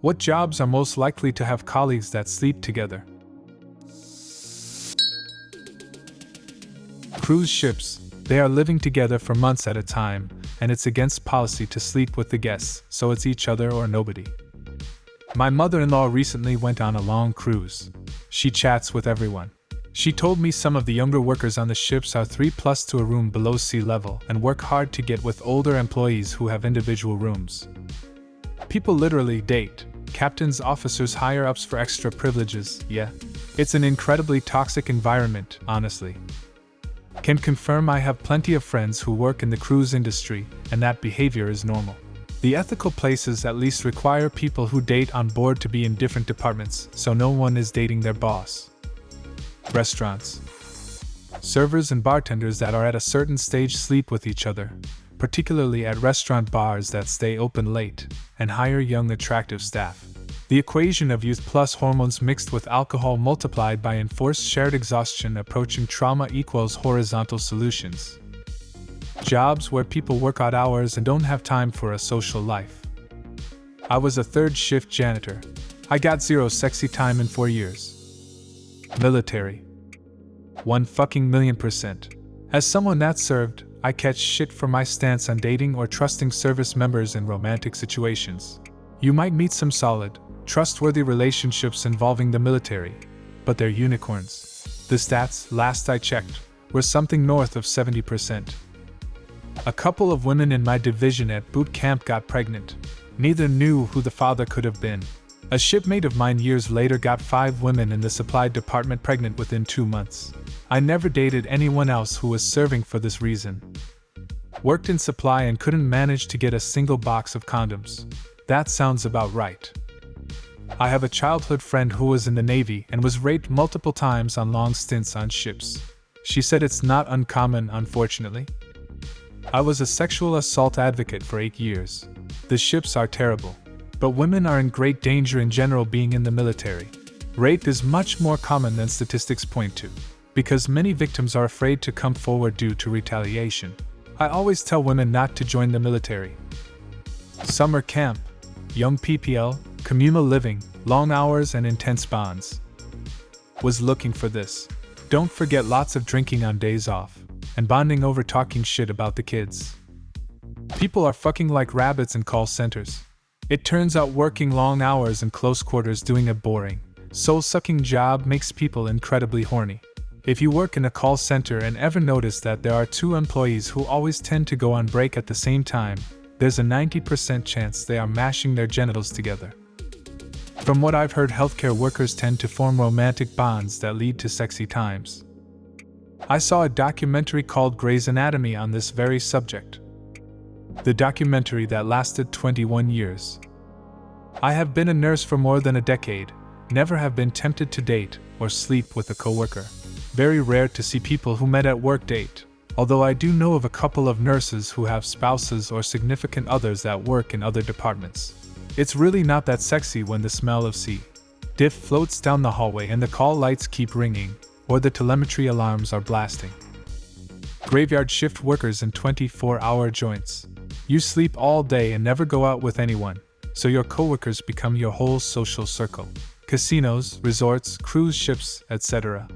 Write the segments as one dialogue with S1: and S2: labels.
S1: What jobs are most likely to have colleagues that sleep together? Cruise ships. They are living together for months at a time, and it's against policy to sleep with the guests, so it's each other or nobody. My mother-in-law recently went on a long cruise. She chats with everyone. She told me some of the younger workers on the ships are 3+ to a room below sea level and work hard to get with older employees who have individual rooms. People literally date. Captains, officers, higher-ups for extra privileges, yeah. It's an incredibly toxic environment, honestly. Can confirm I have plenty of friends who work in the cruise industry, and that behavior is normal. The ethical places at least require people who date on board to be in different departments, so no one is dating their boss. Restaurants. Servers and bartenders that are at a certain stage sleep with each other, particularly at restaurant bars that stay open late, and hire young attractive staff. The equation of youth plus hormones mixed with alcohol multiplied by enforced shared exhaustion approaching trauma equals horizontal solutions. Jobs where people work odd hours and don't have time for a social life. I was a third shift janitor. I got 0 sexy time in 4 years. Military. 1,000,000%. As someone that served, I catch shit for my stance on dating or trusting service members in romantic situations. You might meet some solid, trustworthy relationships involving the military, but they're unicorns. The stats, last I checked, were something north of 70%. A couple of women in my division at boot camp got pregnant. Neither knew who the father could have been. A shipmate of mine years later got 5 women in the supply department pregnant within 2 months. I never dated anyone else who was serving for this reason. Worked in supply and couldn't manage to get a single box of condoms. That sounds about right. I have a childhood friend who was in the Navy and was raped multiple times on long stints on ships. She said it's not uncommon, unfortunately. I was a sexual assault advocate for 8 years. The ships are terrible. But women are in great danger in general being in the military. Rape is much more common than statistics point to, because many victims are afraid to come forward due to retaliation. I always tell women not to join the military. Summer camp, young PPL, communal living, long hours and intense bonds. Was looking for this. Don't forget lots of drinking on days off, and bonding over talking shit about the kids. People are fucking like rabbits in call centers. It turns out working long hours in close quarters doing a boring, soul-sucking job makes people incredibly horny. If you work in a call center and ever notice that there are 2 employees who always tend to go on break at the same time, there's a 90% chance they are mashing their genitals together. From what I've heard, healthcare workers tend to form romantic bonds that lead to sexy times. I saw a documentary called Grey's Anatomy on this very subject. The documentary that lasted 21 years. I have been a nurse for more than a decade, never have been tempted to date or sleep with a coworker. Very rare to see people who met at work date, although I do know of a couple of nurses who have spouses or significant others that work in other departments. It's really not that sexy when the smell of diff floats down the hallway and the call lights keep ringing, or the telemetry alarms are blasting. Graveyard shift workers in 24-hour joints. You sleep all day and never go out with anyone, so your coworkers become your whole social circle. Casinos, resorts, cruise ships, etc.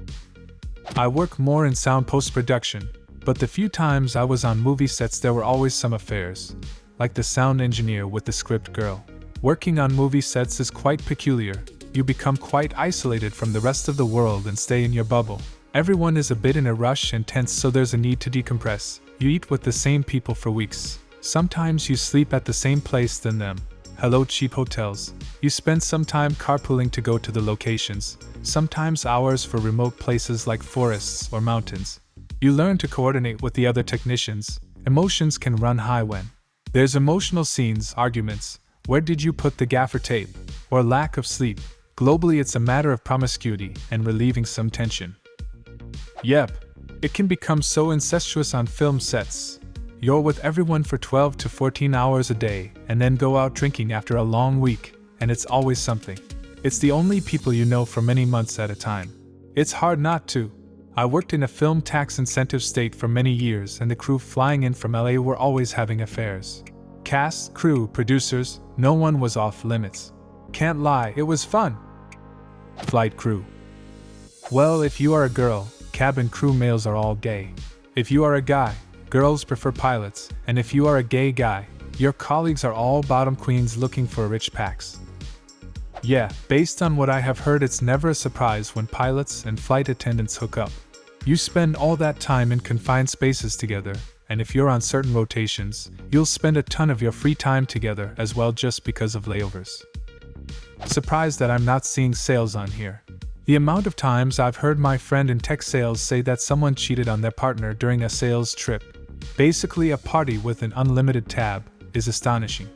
S1: I work more in sound post-production, but the few times I was on movie sets there were always some affairs, like the sound engineer with the script girl. Working on movie sets is quite peculiar. You become quite isolated from the rest of the world and stay in your bubble. Everyone is a bit in a rush and tense, so there's a need to decompress. You eat with the same people for weeks. Sometimes you sleep at the same place than them. Hello, cheap hotels. You spend some time carpooling to go to the locations, sometimes hours for remote places like forests or mountains. You learn to coordinate with the other technicians. Emotions can run high when there's emotional scenes, arguments, where did you put the gaffer tape, or lack of sleep. Globally, it's a matter of promiscuity and relieving some tension. Yep, it can become so incestuous on film sets. You're with everyone for 12 to 14 hours a day and then go out drinking after a long week, and it's always something. It's the only people you know for many months at a time. It's hard not to. I worked in a film tax incentive state for many years, and the crew flying in from LA were always having affairs. Cast, crew, producers, no one was off limits. Can't lie, it was fun. Flight crew. Well, if you are a girl, cabin crew males are all gay. If you are a guy, girls prefer pilots, and if you are a gay guy, your colleagues are all bottom queens looking for rich packs. Yeah, based on what I have heard, it's never a surprise when pilots and flight attendants hook up. You spend all that time in confined spaces together, and if you're on certain rotations, you'll spend a ton of your free time together as well just because of layovers. Surprised that I'm not seeing sales on here. The amount of times I've heard my friend in tech sales say that someone cheated on their partner during a sales trip, basically a party with an unlimited tab, is astonishing.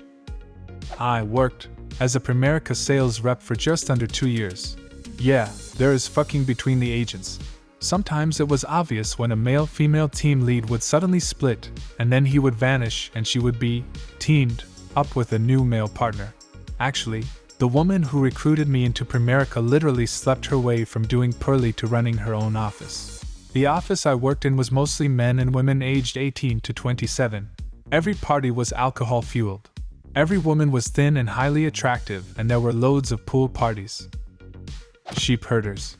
S1: I worked as a Primerica sales rep for just under 2 years. Yeah, there is fucking between the agents. Sometimes it was obvious when a male-female team lead would suddenly split, and then he would vanish and she would be teamed up with a new male partner. Actually, the woman who recruited me into Primerica literally slept her way from doing Pearly to running her own office. The office I worked in was mostly men and women aged 18 to 27. Every party was alcohol-fueled. Every woman was thin and highly attractive, and there were loads of pool parties. Sheep herders.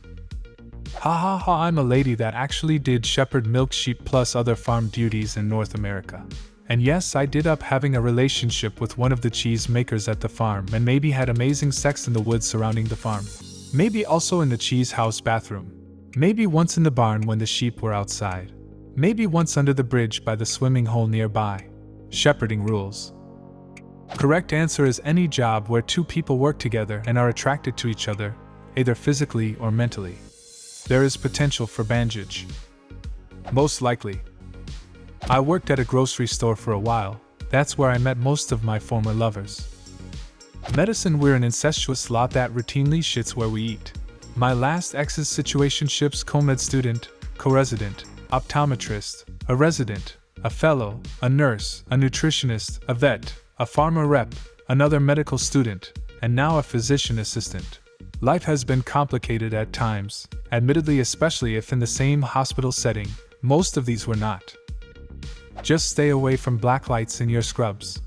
S1: Ha ha ha, I'm a lady that actually did shepherd milk sheep plus other farm duties in North America. And yes, I did up having a relationship with one of the cheese makers at the farm and maybe had amazing sex in the woods surrounding the farm. Maybe also in the cheese house bathroom. Maybe once in the barn when the sheep were outside. Maybe once under the bridge by the swimming hole nearby. Shepherding rules. Correct answer is any job where two people work together and are attracted to each other, either physically or mentally. There is potential for bandage. Most likely. I worked at a grocery store for a while. That's where I met most of my former lovers. Medicine, we're an incestuous lot that routinely shits where we eat. My last ex's situationships: co-med student, co-resident, optometrist, a resident, a fellow, a nurse, a nutritionist, a vet, a pharma rep, another medical student, and now a physician assistant. Life has been complicated at times, admittedly, especially if in the same hospital setting. Most of these were not. Just stay away from black lights in your scrubs.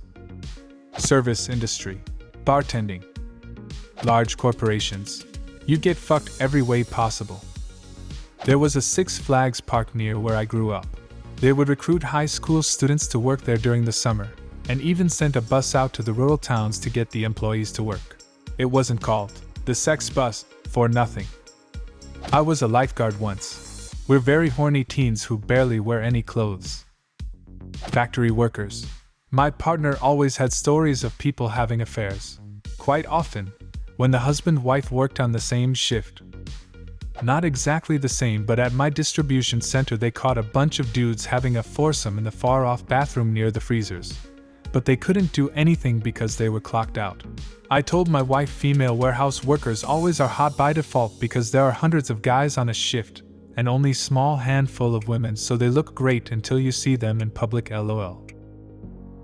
S1: Service industry. Bartending. Large corporations. You get fucked every way possible. There was a Six Flags park near where I grew up. They would recruit high school students to work there during the summer, and even sent a bus out to the rural towns to get the employees to work. It wasn't called the sex bus for nothing. I was a lifeguard once. We're very horny teens who barely wear any clothes. Factory workers. My partner always had stories of people having affairs. Quite often, when the husband-wife worked on the same shift. Not exactly the same, but at my distribution center they caught a bunch of dudes having a foursome in the far-off bathroom near the freezers. But they couldn't do anything because they were clocked out. I told my wife female warehouse workers always are hot by default because there are hundreds of guys on a shift and only small handful of women, so they look great until you see them in public, lol.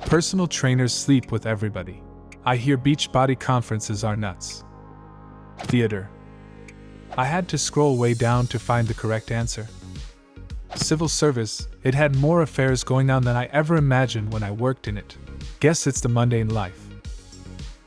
S1: Personal trainers sleep with everybody. I hear beach body conferences are nuts. Theater. I had to scroll way down to find the correct answer. Civil service. It had more affairs going on than I ever imagined when I worked in it. Guess it's the mundane life.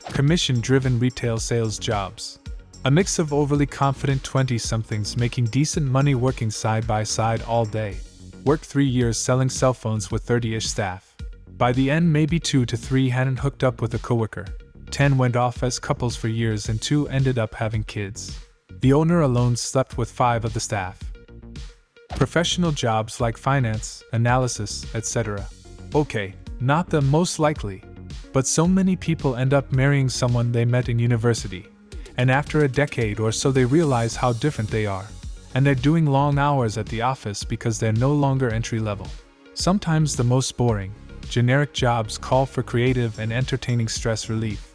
S1: Commission-driven retail sales jobs. A mix of overly confident 20-somethings making decent money working side by side all day. Worked 3 years selling cell phones with 30-ish staff. By the end, maybe 2 to 3 hadn't hooked up with a coworker. 10 went off as couples for years and 2 ended up having kids. The owner alone slept with 5 of the staff. Professional jobs like finance, analysis, etc. Okay, not the most likely. But so many people end up marrying someone they met in university. And after a decade or so they realize how different they are. And they're doing long hours at the office because they're no longer entry level. Sometimes the most boring, generic jobs call for creative and entertaining stress relief.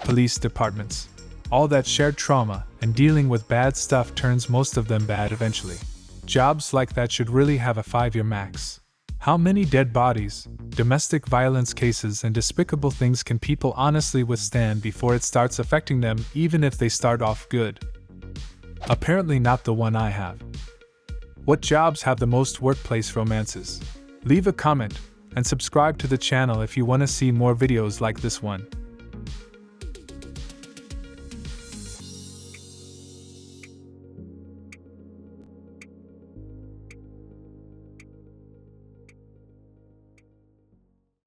S1: Police departments. All that shared trauma and dealing with bad stuff turns most of them bad eventually. Jobs like that should really have a 5-year max. How many dead bodies, domestic violence cases, and despicable things can people honestly withstand before it starts affecting them, even if they start off good? Apparently not the one I have. What jobs have the most workplace romances? Leave a comment and subscribe to the channel if you want to see more videos like this one.